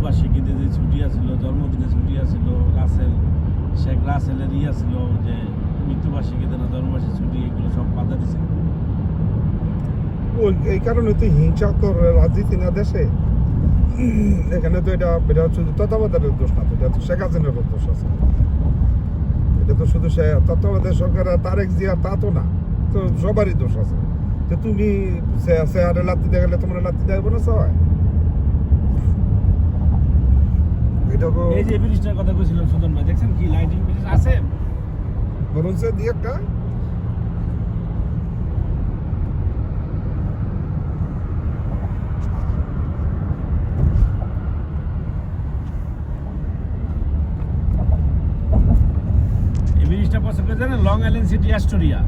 মৃত্যুবার্ষিকীতে যে ছুটি আছিল, জন্মদিনে ছুটি আছিল, শেখ রাসেলের ছিল যে মৃত্যুবার্ষিকীতে না জন্মবার্ষিকী ছুটি, এগুলো সব বাধা দিছে। এই কারণে তো হিংসাত্মক রাজনীতি না দেশে। এখানে তো এটা হচ্ছে তত্ত্বাবধানের দোষ না, তো এটা তো শেখ হাসিনার দোষ আছে। এটা তো শুধু তত্ত্বাবধায়ক সরকার তারেক জিয়া তা তো না, তো সবারই দোষ আছে। তো তুমি চেয়ারে লাত্তি দিয়ে গেলে তোমার লাত্তি দেবো না সবাই। এটা তো এই যে ব্রিজটার কথা কইছিলাম সুজন ভাই, দেখছেন কি লাইটিং ব্রিজ আছে? বরং সে দিয়ে একটা এই ব্রিজটা পছন্দ করে জানেন? Long island city Astoria.